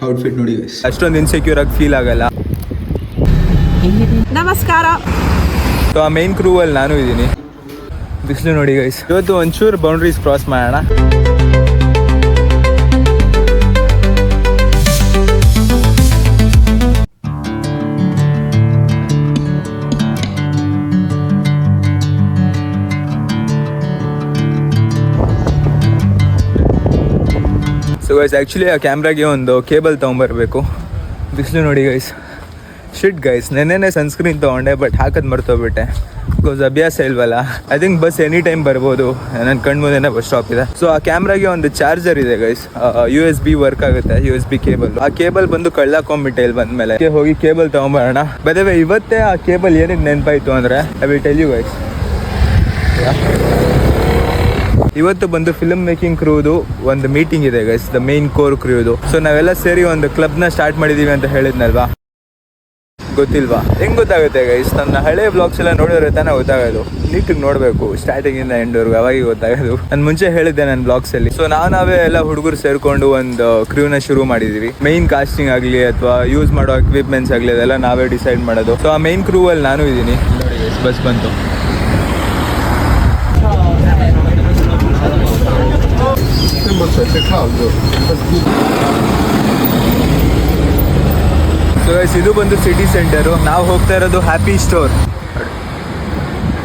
Outfit ನೋಡಿ guys, ಅಷ್ಟೊಂದು insecure ಆಗಿ ಫೀಲ್ ಆಗಲ್ಲ. ನಮಸ್ಕಾರ. ಸೊ ಆ ಮೇನ್ ಕ್ರೂ ಅಲ್ಲಿ ನಾನು ಇದ್ದೀನಿ. ಬಿಸಿಲು ನೋಡಿ ಗೈಸ್, ಇವತ್ತು ಒಂಚೂರು ಬೌಂಡ್ರೀಸ್ ಕ್ರಾಸ್ ಮಾಡೋಣ. ಸೊ ಗೈಸ್, ಆ್ಯಕ್ಚುಲಿ ಆ ಕ್ಯಾಮ್ರಾಗೆ ಒಂದು ಕೇಬಲ್ ತೊಗೊಂಬರ್ಬೇಕು. ಬಿಸಿಲು ನೋಡಿ ಗೈಸ್, ಶಿಟ್ ಗೈಸ್, ನೆನ್ನೆನೇ ಸನ್ಸ್ಕ್ರೀನ್ ತೊಗೊಂಡೆ, ಬಟ್ ಹಾಕೋದು ಮರ್ತೋಗ್ಬಿಟ್ಟೆ. ಬಿಕಾಸ್ ಅಭ್ಯಾಸ ಇಲ್ವಲ್ಲ. I think bus any time ಬರ್ಬೋದು, ನನ್ನ ಕಣ್ಮುಂದೆನೇ ಬಸ್ ಸ್ಟಾಪ್ ಇದೆ. ಸೊ ಆ ಕ್ಯಾಮ್ರಾಗೆ ಒಂದು ಚಾರ್ಜರ್ ಇದೆ ಗೈಸ್, USB ವರ್ಕ್ ಆಗುತ್ತೆ, USB ಕೇಬಲ್. ಆ ಕೇಬಲ್ ಬಂದು ಕಳ್ಳಾಕೊಂಡ್ಬಿಟ್ಟೆ ಇಲ್ಲಿ ಬಂದಮೇಲೆ. ಹೋಗಿ ಕೇಬಲ್ ತೊಗೊಂಬರೋಣ. ಬದವೆ ಇವತ್ತೇ ಆ ಕೇಬಲ್ ಏನಕ್ಕೆ ನೆನಪಾಯಿತು ಅಂದರೆ I will tell you guys. ಇವತ್ತು ಬಂದು ಫಿಲ್ಮ್ ಮೇಕಿಂಗ್ ಕ್ರೂದು ಒಂದು ಮೀಟಿಂಗ್ ಇದೆ ಗೈಸ್, ದ ಮೇನ್ ಕೋರ್ ಕ್ರೂದು. ಸೊ ನಾವೆಲ್ಲ ಸೇರಿ ಒಂದು ಕ್ಲಬ್ನ ಸ್ಟಾರ್ಟ್ ಮಾಡಿದ್ದೀವಿ ಅಂತ ಹೇಳಿದ್ನಲ್ವಾ, ಗೊತ್ತಿಲ್ವಾ? ಹೆಂಗೆ ಗೊತ್ತಾಗುತ್ತೆ ಗೈಸ್? ನನ್ನ ಹಳೆ ವ್ಲಾಗ್ಸ್ ಎಲ್ಲ ನೋಡಿದ್ರೆ ತಾನೇ ಗೊತ್ತಾಗೋದು. ನೀಟಾಗಿ ನೋಡಬೇಕು ಸ್ಟಾರ್ಟಿಂಗಿಂದ ಎಂಡ್ವರೆಗೂ, ಅವಾಗ ಗೊತ್ತಾಗೋದು. ನಾನು ಮುಂಚೆ ಹೇಳಿದ್ದೆ ನನ್ನ ಬ್ಲಾಗ್ಸಲ್ಲಿ. ಸೊ ನಾವೇ ಎಲ್ಲ ಹುಡುಗರು ಸೇರಿಕೊಂಡು ಒಂದು ಕ್ರೂನ ಶುರು ಮಾಡಿದ್ದೀವಿ. ಮೈನ್ ಕಾಸ್ಟಿಂಗ್ ಆಗಲಿ ಅಥವಾ ಯೂಸ್ ಮಾಡೋ ಎಕ್ವಿಪ್ಮೆಂಟ್ಸ್ ಆಗಲಿ ಅದೆಲ್ಲ ನಾವೇ ಡಿಸೈಡ್ ಮಾಡೋದು. ಸೊ ಆ ಮೈನ್ ಕ್ರೂ ಅಲ್ಲಿ ನಾನು ಇದ್ದೀನಿ. ನೋಡಿ ಗೈಸ್, ಬಸ್ ಬಂತು. ಸೊ ಗೈಸ್, ಇದು ಬಂದು ಸಿಟಿ ಸೆಂಟರು. ನಾವು ಹೋಗ್ತಾ ಇರೋದು ಹ್ಯಾಪಿ ಸ್ಟೋರ್.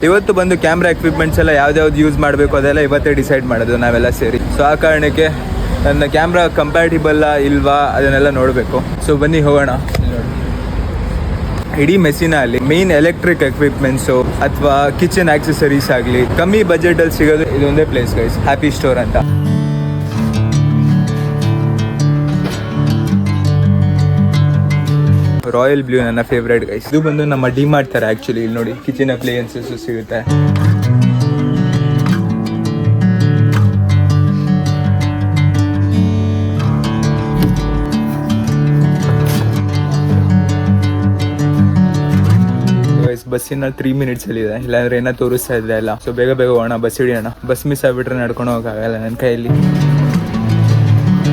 ಇವತ್ತು ಬಂದು ಕ್ಯಾಮ್ರಾ ಎಕ್ವಿಪ್ಮೆಂಟ್ಸ್ ಎಲ್ಲ ಯಾವ್ದು ಯೂಸ್ ಮಾಡಬೇಕು ಅದೆಲ್ಲ ಇವತ್ತೇ ಡಿಸೈಡ್ ಮಾಡೋದು ನಾವೆಲ್ಲ ಸೇರಿ. ಸೊ ಆ ಕಾರಣಕ್ಕೆ ನನ್ನ ಕ್ಯಾಮ್ರಾ ಕಂಪ್ಯಾಟಿಬಲ್ಲ ಇಲ್ವಾ ಅದನ್ನೆಲ್ಲ ನೋಡಬೇಕು. ಸೊ ಬನ್ನಿ ಹೋಗೋಣ. ಇಡೀ ಮೆಸ್ಸಿನ ಅಲ್ಲಿ ಮೇನ್ ಎಲೆಕ್ಟ್ರಿಕ್ ಎಕ್ವಿಪ್ಮೆಂಟ್ಸು ಅಥವಾ ಕಿಚನ್ ಆಕ್ಸೆಸರೀಸ್ ಆಗಲಿ ಕಮ್ಮಿ ಬಜೆಟಲ್ಲಿ ಸಿಗೋದು ಇದೊಂದೇ ಪ್ಲೇಸ್ ಗೈಸ್, ಹ್ಯಾಪಿ ಸ್ಟೋರ್ ಅಂತ. ರಾಯಲ್ ಬ್ಲೂ ನನ್ನ ಫೇವ್ರೇಟ್ ಗೈಸ್. ಇದು ಬಂದು ನಮ್ಮ ಡಿಮಾರ್ಟ್ ತರ ಆಕ್ಚುಲಿ. ಇಲ್ಲಿ ನೋಡಿ, ಕಿಚನ್ ಅಪ್ಲಯನ್ಸಸ್ ಸಿಗುತ್ತೆ. ಬಸ್ಸಿನ 3 minutes ಅಲ್ಲಿ ಇದೆ, ಇಲ್ಲಾಂದ್ರೆ ಏನೋ ತೋರಿಸ್ತಾ ಇದ್ರೆ ಎಲ್ಲ. ಸೊ ಬೇಗ ಹೋಗೋಣ, ಬಸ್ ಹಿಡಿಯೋಣ. ಬಸ್ ಮಿಸ್ ಆಗ್ಬಿಟ್ರೆ ನಡ್ಕೊಂಡು ಹೋಗಕ್ಕಾಗಲ್ಲ ನನ್ನ ಕೈಯಲ್ಲಿ.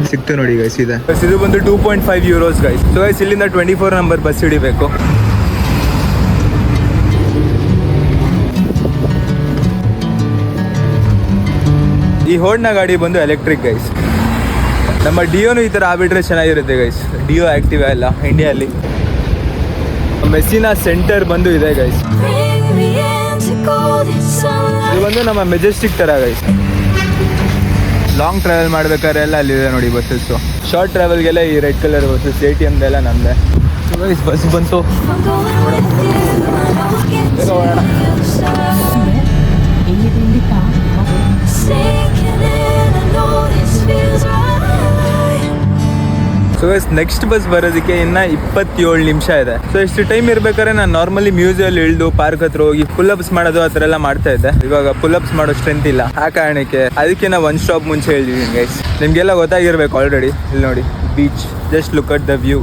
ಸಿಕ್ತು ನೋಡಿ ಗೈಸ್ ಇದೆ. ಬಸ್ ಇದು ಬಂದು 2.5 euros ಗೈಸ್. ಸೊ ಗೈಸ್, ಇಲ್ಲಿಂದ 24 ನಂಬರ್ ಬಸ್ ಹಿಡಿಬೇಕು. ಈ ಹೋಡ್ನ ಗಾಡಿ ಬಂದು ಎಲೆಕ್ಟ್ರಿಕ್ ಗೈಸ್. ನಮ್ಮ ಡಿಯೋನು ಈ ಥರ ಆಗ್ಬಿಟ್ರೆ ಚೆನ್ನಾಗಿರುತ್ತೆ ಗೈಸ್. ಡಿಯೋ ಆಕ್ಟಿವಾ ಎಲ್ಲ ಇಂಡಿಯಲ್ಲಿ. ಮೆಸ್ಸಿನ ಸೆಂಟರ್ ಬಂದು ಇದೆ ಗೈಸ್. ಇದು ಬಂದು ನಮ್ಮ ಮೆಜೆಸ್ಟಿಕ್ ತರ ಗೈಸ್. ಲಾಂಗ್ ಟ್ರಾವೆಲ್ ಮಾಡ್ಬೇಕಾದ್ರೆ ಎಲ್ಲ ಅಲ್ಲಿದೆ ನೋಡಿ ಬಸ್ಸಸ್ಸು. ಶಾರ್ಟ್ ಟ್ರಾವೆಲ್ಗೆಲ್ಲ ಈ ರೆಡ್ ಕಲರ್ ಬಸ್ಸಸ್, ATMದೆಲ್ಲ ನಮ್ಮದೇ. ಬಸ್ ಬಂತು. ಸೊ ನೆಕ್ಸ್ಟ್ ಬಸ್ ಬರೋದಕ್ಕೆ ಇನ್ನು 27 ನಿಮಿಷ ಇದೆ. ಸೊ ಇಷ್ಟು ಟೈಮ್ ಇರ್ಬೇಕಾದ್ರೆ ನಾನು ನಾರ್ಮಲಿ ಮ್ಯೂಸಿಯಲ್ಲಿ ಇಳಿದು ಪಾರ್ಕ್ ಹತ್ರ ಹೋಗಿ ಪುಲ್ಅಪ್ಸ್ ಮಾಡೋದು ಆ ಥರ ಎಲ್ಲ ಮಾಡ್ತಾ ಇದ್ದೆ. ಇವಾಗ ಪುಲ್ಅಪ್ಸ್ ಮಾಡೋ ಸ್ಟ್ರೆಂತ್ ಇಲ್ಲ, ಆ ಕಾರಣಕ್ಕೆ ಅದಕ್ಕೆ ನಾವು ಒಂದು ಸ್ಟಾಪ್ ಮುಂಚೆ ಹೇಳಿದೀವಿ ಗೈಸ್. ನಿಮಗೆಲ್ಲ ಗೊತ್ತಾಗಿರ್ಬೇಕು ಆಲ್ರೆಡಿ. ಇಲ್ಲಿ ನೋಡಿ, beach. Just look at the view.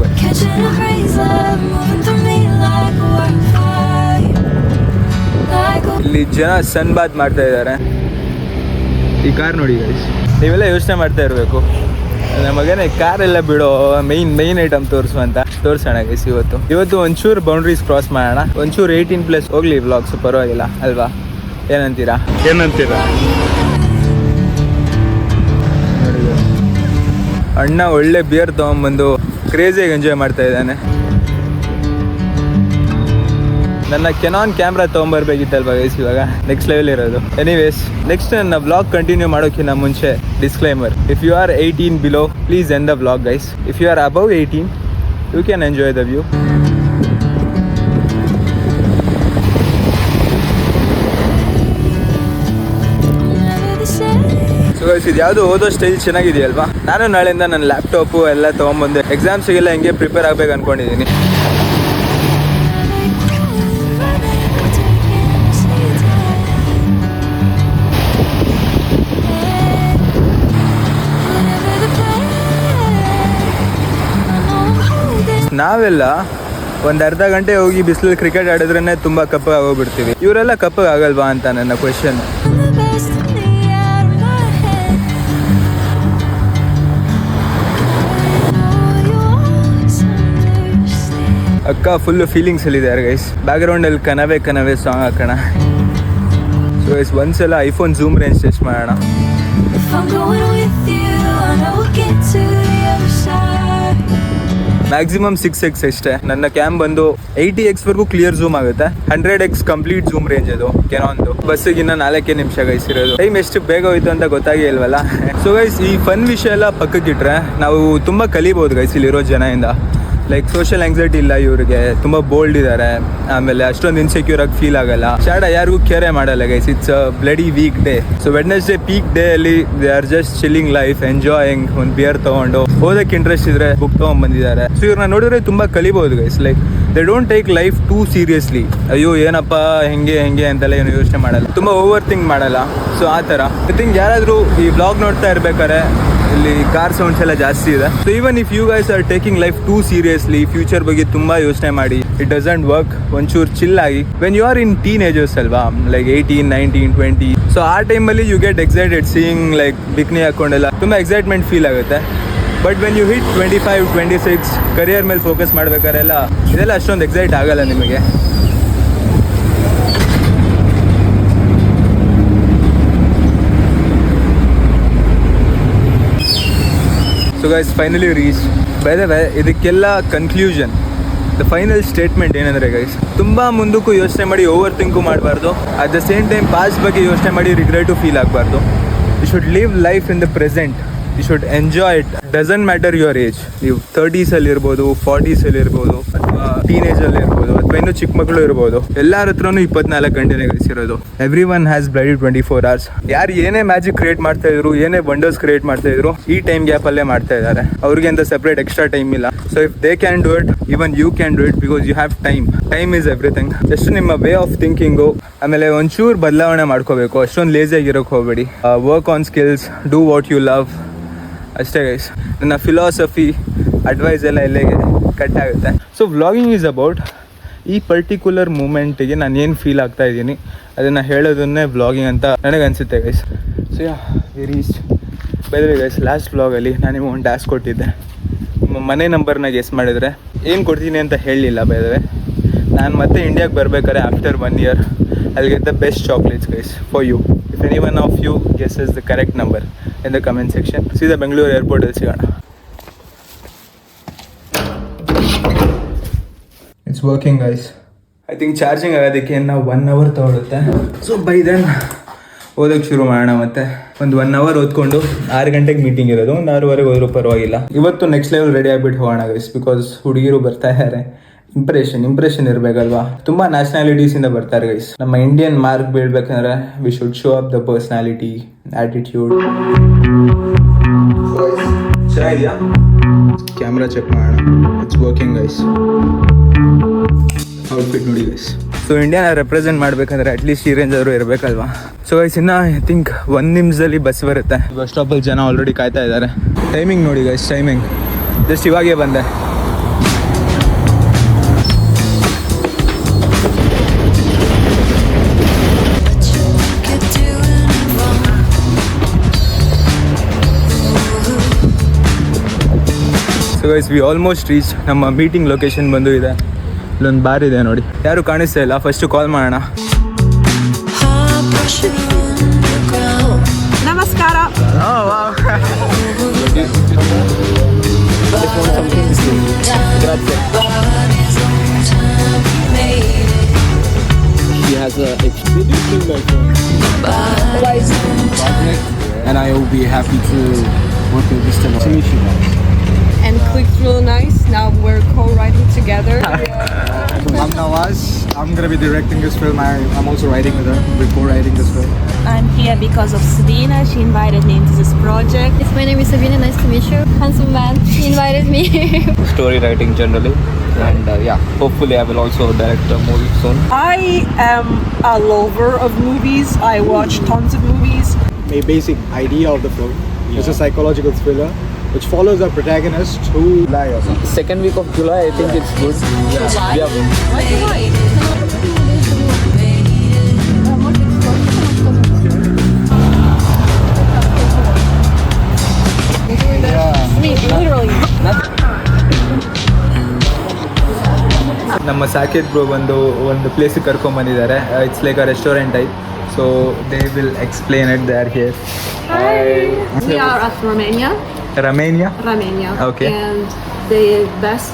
ಇಲ್ಲಿ ಜನ ಸನ್ ಬಾತ್ ಮಾಡ್ತಾ ಇದ್ದಾರೆ. ಈ ಕಾರ್ ನೋಡಿ ಗೈಸ್, ನೀವೆಲ್ಲ ಯೋಚನೆ ಮಾಡ್ತಾ ಇರಬೇಕು, ನಮಗೇನೆ ಕಾರೆಲ್ಲ ಬಿಡೋ, ಮೈನ್ ಐಟಮ್ ತೋರಿಸುವಂತ. ತೋರಿಸೋಣ ಗೈಸ್ ಇವತ್ತು ಒಂಚೂರು ಬೌಂಡ್ರೀಸ್ ಕ್ರಾಸ್ ಮಾಡೋಣ. ಒಂಚೂರು 18+ ಹೋಗ್ಲಿ ವ್ಲಾಗ್ಸ್, ಪರವಾಗಿಲ್ಲ ಅಲ್ವಾ? ಏನಂತೀರಾ? ಅಣ್ಣ ಒಳ್ಳೆ ಬಿಯರ್ ತೊಗೊಂಬಂದು ಕ್ರೇಜಿಯಾಗಿ ಎಂಜಾಯ್ ಮಾಡ್ತಾ ಇದ್ದಾನೆ. ನನ್ನ ಕೆನಾನ್ ಕ್ಯಾಮ್ರಾ ತೊಗೊಂಬರ್ಬೇಕಿತ್ತಲ್ವ ಗೈಸ್, ಇವಾಗ ನೆಕ್ಸ್ಟ್ ಲೆವೆಲ್ ಇರೋದು. ಎನಿವೇಸ್, ನೆಕ್ಸ್ಟ್ ನನ್ನ ವ್ಲಾಗ್ ಕಂಟಿನ್ಯೂ ಮಾಡೋಕ್ಕಿಂತ ಮುಂಚೆ disclaimer: if you are 18 below, please end the vlog guys. If you are above 18, you can enjoy the view. So guys, ಇದು ಯಾವುದು ಓದೋ ಸ್ಟೈಲ್ ಚೆನ್ನಾಗಿದೆಯಲ್ವಾ? ನಾನು ನಾಳೆಯಿಂದ ನನ್ನ ಲ್ಯಾಪ್ಟಾಪು ಎಲ್ಲ ತೊಗೊಂಬಂದೆ ಎಕ್ಸಾಮ್ಸಿಗೆಲ್ಲ ಹೆಂಗೆ ಪ್ರಿಪೇರ್ ಆಗ್ಬೇಕು ಅಂದ್ಕೊಂಡಿದ್ದೀನಿ. ನಾವೆಲ್ಲ ಒಂದು ಅರ್ಧ ಗಂಟೆ ಹೋಗಿ ಬಿಸಿಲಲ್ಲಿ ಕ್ರಿಕೆಟ್ ಆಡಿದ್ರೇ ತುಂಬ ಕಪ್ಪಗೆ ಆಗೋಗ್ಬಿಡ್ತೀವಿ. ಇವರೆಲ್ಲ ಕಪ್ಪಗೆ ಆಗಲ್ವಾ ಅಂತ ನನ್ನ ಕ್ವೆಶನ್. ಅಕ್ಕ ಫುಲ್ ಫೀಲಿಂಗ್ಸ್ ಅಲ್ಲಿ ಇದ್ದಾರೆ ಗೈಸ್. ಬ್ಯಾಕ್ ಗ್ರೌಂಡ್ ಅಲ್ಲಿ ಕನವೆ ಕನವೆ ಸಾಂಗ್ ಹಾಕೋಣ. ಸೊ ಗೈಸ್ ಒಂದ್ಸಲ ಐಫೋನ್ ಝೂಮ್ ರೇಂಜ್ ಟೆಸ್ಟ್ ಮಾಡೋಣ. ಮ್ಯಾಕ್ಸಿಮಮ್ 6x ಅಷ್ಟೇ. ನನ್ನ ಕ್ಯಾಮ್ ಬಂದು 80x ವರೆಗೂ ಕ್ಲಿಯರ್ ಝೂಮ್ ಆಗುತ್ತೆ. 100x ಕಂಪ್ಲೀಟ್ ಝೂಮ್ ರೇಂಜ್ ಅದು ಕೆನಾನ್ದು. ಬಸ್ಸಿಗೆ ಇನ್ನ 4 ನಿಮಿಷ ಗೈಸ್ ಇರೋದು. ಟೈಮ್ ಎಷ್ಟು ಬೇಗ ಹೋಯ್ತು ಅಂತ ಗೊತ್ತಾಗೇ ಇಲ್ವಲ್ಲ. ಸೊ ಗೈಸ್ ಈ ಫನ್ ವಿಷಯ ಎಲ್ಲ ಪಕ್ಕಕ್ಕಿಟ್ರೆ ನಾವು ತುಂಬಾ ಕಲಿಬಹುದು ಗೈಸ್ ಇಲ್ಲಿರೋ ಜನದಿಂದ. ಲೈಕ್ ಸೋಷಿಯಲ್ ಆಂಗ್ಸೈಟಿ ಇಲ್ಲ ಇವ್ರಿಗೆ, ತುಂಬ ಬೋಲ್ಡ್ ಇದ್ದಾರೆ, ಆಮೇಲೆ ಅಷ್ಟೊಂದು ಇನ್ಸೆಕ್ಯೂರ್ ಆಗಿ ಫೀಲ್ ಆಗಲ್ಲ. ಶಾಡ ಯಾರಿಗೂ ಕೇರೆ ಮಾಡಲ್ಲ guys. It's a bloody weekday. So Wednesday peak day ಅಲ್ಲಿ they are just chilling life, enjoying. ಒಂದು ಬಿಯರ್ ತಗೊಂಡು ಓದಕ್ಕೆ ಇಂಟ್ರೆಸ್ಟ್ ಇದ್ರೆ ಬುಕ್ ತಗೊಂಡ್ ಬಂದಿದ್ದಾರೆ. ಸೊ ಇವ್ರನ್ನ ನೋಡಿದ್ರೆ ತುಂಬಾ ಕಲಿಬಹುದು guys. Like they don't take life too seriously. ಅಯ್ಯೋ ಏನಪ್ಪ ಹೆಂಗೆ ಅಂತೆಲ್ಲ ಏನು ಯೋಚನೆ ಮಾಡಲ್ಲ, ತುಂಬಾ ಓವರ್ ಥಿಂಕ್ ಮಾಡಲ್ಲ. ಸೊ ಆ ಥರ ಐ ಥಿಂಕ್ ಯಾರಾದರೂ ಈ ವ್ಲಾಗ್ ನೋಡ್ತಾ ಇರ್ಬೇಕಾದ್ರೆ ಇಲ್ಲಿ ಕಾರ್ ಸೌಂಡ್ಸ್ ಎಲ್ಲ ಜಾಸ್ತಿ ಇದೆ. So even if you guys are taking life too seriously, future ಬಗ್ಗೆ ತುಂಬಾ ಯೋಚನೆ ಮಾಡಿ, ಇಟ್ ಡಸಂಟ್ ವರ್ಕ್. ಒಂಚೂರು ಚಿಲ್ ಆಗಿ when you are in teenagers ಅಲ್ವಾ, ಲೈಕ್ 18, 19, 20. ಸೊ ಆ ಟೈಮಲ್ಲಿ you get excited seeing like bikini ಹಾಕೊಂಡೆಲ್ಲ ತುಂಬ ಎಕ್ಸೈಟ್ಮೆಂಟ್ ಫೀಲ್ ಆಗುತ್ತೆ. But when you hit 25, 26 career ಮೇಲೆ ಫೋಕಸ್ ಮಾಡ್ಬೇಕಾರೆಲ್ಲ ಇದೆಲ್ಲ ಅಷ್ಟೊಂದು ಎಕ್ಸೈಟ್ ಆಗಲ್ಲ ನಿಮಗೆ. So guys finally reach. By the way ಇದಕ್ಕೆಲ್ಲ ಕನ್ಕ್ಲೂಷನ್, ದ ಫೈನಲ್ ಸ್ಟೇಟ್ಮೆಂಟ್ ಏನಂದರೆ ಗೈಸ್, ತುಂಬ ಮುಂದಕ್ಕೂ ಯೋಚನೆ ಮಾಡಿ ಓವರ್ ಥಿಂಕು ಮಾಡಬಾರ್ದು. At the same time past ಬಗ್ಗೆ ಯೋಚನೆ ಮಾಡಿ ರಿಗ್ರೆಟು ಫೀಲ್ ಆಗಬಾರ್ದು. You should live life in the present. You should enjoy it. Doesn't matter your age. ನೀವು 30s ಇರ್ಬೋದು, 40s ಇರ್ಬೋದು, ಅಥವಾ ಟೀನೇಜಲ್ಲಿ ಇರ್ಬೋದು, ಅಥವಾ ಇನ್ನೂ ಚಿಕ್ಕ ಮಕ್ಕಳು ಇರ್ಬೋದು. ಎಲ್ಲರ ಹತ್ರನೂ 24 ಗಂಟೆನೇ ಗಳಿಸಿರೋದು. Everyone has bloody 24 hours. ಯಾರು ಏನೇ ಮ್ಯಾಜಿಕ್ ಕ್ರಿಯೇಟ್ ಮಾಡ್ತಾ ಇದ್ರು, ಏನೇ ವಂಡರ್ಸ್ ಕ್ರಿಯೇಟ್ ಮಾಡ್ತಾ ಇದ್ರು, ಈ ಟೈಮ್ ಗ್ಯಾಪಲ್ಲೇ ಮಾಡ್ತಾ ಇದ್ದಾರೆ. ಅವ್ರಿಗೆ ಅಂತ ಸಪ್ರೇಟ್ ಎಕ್ಸ್ಟ್ರಾ ಟೈಮ್ ಇಲ್ಲ. So if they can do it, even you can do it, because you have time. Time is everything. Just ನಿಮ್ಮ ವೇ ಆಫ್ ಥಿಂಕಿಂಗು ಆಮೇಲೆ ಒಂಚೂರು ಬದಲಾವಣೆ ಮಾಡ್ಕೋಬೇಕು. ಅಷ್ಟೊಂದು ಲೇಸಿಯಾಗಿರೋಕೆ ಹೋಗಬೇಡಿ. Work on skills, do what you love. ಅಷ್ಟೇ ಗೈಸ್. ನನ್ನ ಫಿಲಾಸಫಿ ಅಡ್ವೈಸ್ ಎಲ್ಲ ಇಲ್ಲಿಗೆ ಕಟ್ ಆಗುತ್ತೆ. ಸೊ ವ್ಲಾಗಿಂಗ್ ಈಸ್ ಅಬೌಟ್ ಈ ಪರ್ಟಿಕ್ಯುಲರ್ ಮೂಮೆಂಟಿಗೆ ನಾನು ಏನು ಫೀಲ್ ಆಗ್ತಾ ಇದ್ದೀನಿ ಅದನ್ನು ಹೇಳೋದನ್ನೇ ವ್ಲಾಗಿಂಗ್ ಅಂತ ನನಗನ್ಸುತ್ತೆ guys. So yeah we reach. By the way guys, last ವ್ಲಾಗಲ್ಲಿ ನಾನು ನಿಮಗೆ ಒಂದು ಟಾಸ್ಕ್ ಕೊಟ್ಟಿದ್ದೆ. ನಿಮ್ಮ ಮನೆ ನಂಬರ್ನ ಗೆಸ್ ಮಾಡಿದರೆ ಏನು ಕೊಡ್ತೀನಿ ಅಂತ ಹೇಳಲಿಲ್ಲ. ಬೈ ದ ವೇ ನಾನು ಮತ್ತೆ ಇಂಡಿಯಾಗೆ ಬರ್ಬೇಕಾದ್ರೆ after 1 year I'll get the best chocolates guys for you. If anyone of you guesses the correct number in the comment section, see the Bangalore airport ಅಲ್ಲಿ ಸಿಗೋಣ. It's working guys. I think charging ಆಗೋದಕ್ಕೆ ನಾವು 1 hour ತಗೊಳುತ್ತೆ. So by then ಓದೋಕ್ಕೆ ಶುರು ಮಾಡೋಣ. ಮತ್ತೆ ಒಂದು 1 hour ಓದ್ಕೊಂಡು 6 ಗಂಟೆಗೆ ಮೀಟಿಂಗ್ ಇರೋದು. ಒಂದು 6:15 ಹೋದ್ರೂ ಪರವಾಗಿಲ್ಲ. ಇವತ್ತು ನೆಕ್ಸ್ಟ್ ಲೆವೆಲ್ ರೆಡಿ ಆಗಿಬಿಟ್ಟು ಹೋಗೋಣ ಗೈಸ್, ಬಿಕಾಸ್ ಹುಡುಗಿರು ಬರ್ತಾ ಇದ್ದಾರೆ. ಇಂಪ್ರೆಷನ್ ಇರಬೇಕಲ್ವಾ. ತುಂಬ ನ್ಯಾಷನಾಲಿಟೀಸಿಂದ ಬರ್ತಾರೆ ಗೈಸ್. ನಮ್ಮ ಇಂಡಿಯನ್ ಮಾರ್ಕ್ ಬೀಳ್ಬೇಕಂದ್ರೆ we should show up the personality, attitude. ಚೆನ್ನಾಗಿದೆಯಾ? ಕ್ಯಾಮ್ರಾ ಚೆಕ್ ಮಾಡೋಣ. It's working guys. ಔಟ್ಫಿಟ್ ನೋಡಿ ಗೈಸ್. ಸೊ ಇಂಡಿಯಾನ ರೆಪ್ರೆಸೆಂಟ್ ಮಾಡಬೇಕಂದ್ರೆ ಅಟ್ಲೀಸ್ಟ್ ಈ ರೇಂಜ್ ಆದರೂ ಇರಬೇಕಲ್ವಾ. ಸೊ ಗೈಸ್ ಇನ್ನು ಐ ಥಿಂಕ್ 1 ನಿಮಿಷದಲ್ಲಿ ಬಸ್ ಬರುತ್ತೆ. ಬಸ್ ಸ್ಟಾಪಲ್ಲಿ ಜನ ಆಲ್ರೆಡಿ ಕಾಯ್ತಾ ಇದ್ದಾರೆ. ಟೈಮಿಂಗ್ ನೋಡಿ ಗೈಸ್, ಟೈಮಿಂಗ್ ಜಸ್ಟ್ ಇವಾಗೇ ಬಂದೆ. So guys V almost reach. ನಮ್ಮ ಮೀಟಿಂಗ್ ಲೊಕೇಶನ್ ಬಂದು ಇದೆ. ಇಲ್ಲೊಂದು ಬಾರ್ ಇದೆ ನೋಡಿ, ಯಾರು ಕಾಣಿಸ್ತಾ ಇಲ್ಲ. ಫಸ್ಟು ಕಾಲ್ ಮಾಡೋಣ. ನಮಸ್ಕಾರ. She has a expedition and I will be happy to work with this channel. To meet you guys. And clicked really nice. Now we're co-writing together. I'm Nawaz. I'm gonna be directing this film. I'm also writing with her. We're co-writing this film. I'm here because of Sabina. She invited me into this project. Yes, my name is Sabina. Nice to meet you. Handsome man. He invited me. Story writing generally, and hopefully I will also direct a movie soon. I am a lover of movies. I watch tons of movies. A basic idea of the film. It's a psychological thriller which follows our protagonist who July or something. Second week of July, I think it's good. Yeah. Why July? Me, literally. ನಮ್ಮ Saket bro ಬಂದು ಒಂದು ಪ್ಲೇಸಿಗೆ ಕರ್ಕೊಂಡ್ಬಂದಿದ್ದಾರೆ. It's like a restaurant type. So they will explain it. They are here. We are at Romania. Romania? Romania. Okay. And the best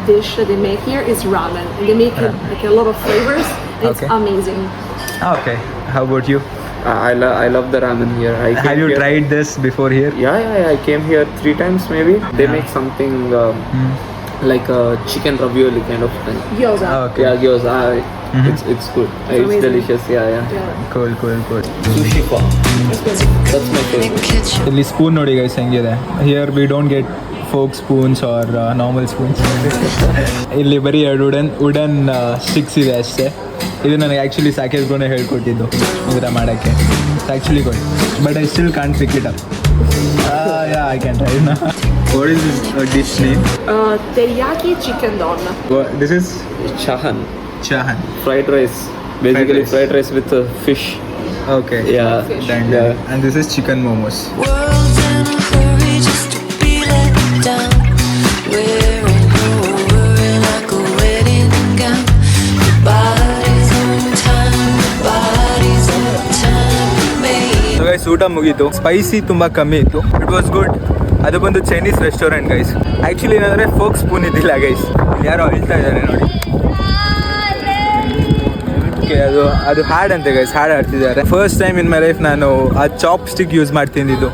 dish that they make here is ramen. And they make it, like a lot of flavors. It's Okay. amazing. Okay. How about you? I love the ramen here. I came Have you here- tried this before here? Yeah. I came here 3 times maybe. They make something like a chicken ravioli kind of thing. Gyoza. Okay. Yeah, gyoza. It's good. It's amazing. delicious. Yeah. Cool. Sushi fa. That's my favorite. ಇಲ್ಲಿ spoon ನೋಡಿ guys ಹೆಂಗಿದೆ. Here we don't get fork spoons are normal spoons. ಇಲ್ಲಿ ಬರೀ ಎರಡು wooden sticks ಇದೆ ಅಷ್ಟೇ. ಇದು ನನಗೆ ಆ್ಯಕ್ಚುಲಿ ಸಾಕೇತ್ ಬ್ರೋನೇ ಹೇಳ್ಕೊಟ್ಟಿದ್ದು ಈ ಥರ ಮಾಡೋಕ್ಕೆ. Actually good but I still can't pick it up. I can try ನಾ. What is this dish name? Teriyaki chicken don. This is Chahan. Chahan. Fried rice. Basically fried rice with fish. Okay. Yeah. Yeah. And this is chicken momos. World's in a hurry just to be let down. Wearing over like a wedding gown. The body's on time, the body's on time. Made so guys ಊಟ ಮುಗೀತು. Spicy ತುಂಬ ಕಮ್ಮಿ ಇತ್ತು. It was good. ಅದು ಬಂದು Chinese restaurant guys. Actually ಏನಂದರೆ folk spoon ಇದ್ದಿಲ್ಲ guys. ಯಾರೋ ಹೇಳ್ತಾ ಇದ್ದಾರೆ ನೋಡಿ. ಅದು ಹಾಡ್ ಅಂತೆ ಗೈಸ್, ಹಾಡ್ ಆಡ್ತಿದ್ದಾರೆ. First time in my life ನಾನು ಆ ಚಾಪ್ ಸ್ಟಿಕ್ ಯೂಸ್ ಮಾಡ್ತಿದ್ದು.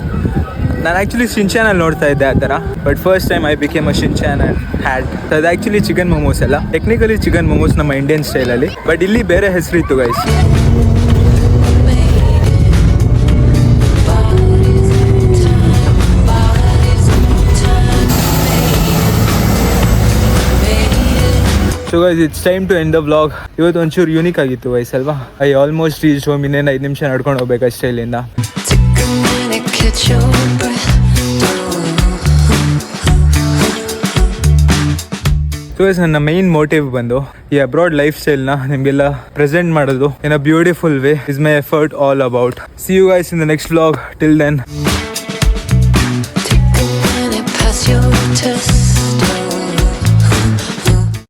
ನಾನು ಆ್ಯಕ್ಚುಲಿ ಶಿನ್ಚಾನಲ್ಲಿ ನೋಡ್ತಾ ಇದ್ದೆ ಆ ಥರ. But first time I became a Shinchan and had. ಅದು ಆ್ಯಕ್ಚುಲಿ ಚಿಕನ್ ಮೊಮೋಸ್ ಅಲ್ಲ. ಟೆಕ್ನಿಕಲಿ ಚಿಕನ್ ಮೊಮೋಸ್ ನಮ್ಮ ಇಂಡಿಯನ್ ಸ್ಟೈಲಲ್ಲಿ. ಬಟ್ ಇಲ್ಲಿ ಬೇರೆ ಹೆಸರಿತ್ತು guys. So guys it's time to end the vlog. ಇವತ್ತು ಒಂಚೂರು ಯೂನಿಕ್ ಆಗಿತ್ತು ವೈಸ್ ಅಲ್ವಾ. I almost reach home. ಇನ್ನೇನು 5 ನಿಮಿಷ ನಡ್ಕೊಂಡು ಹೋಗ್ಬೇಕಷ್ಟೇ ಇಲ್ಲಿಂದ. take a minute, catch your breath. So guys ನನ್ನ ಮೈನ್ ಮೋಟಿವ್ ಬಂದು ಈ ಅಬ್ರಾಡ್ ಲೈಫ್ ಸ್ಟೈಲ್ನ ನಿಮಗೆಲ್ಲ ಪ್ರೆಸೆಂಟ್ ಮಾಡೋದು in a beautiful way is my effort all about. See you guys in the next vlog. Till then. Take a minute, pass your test.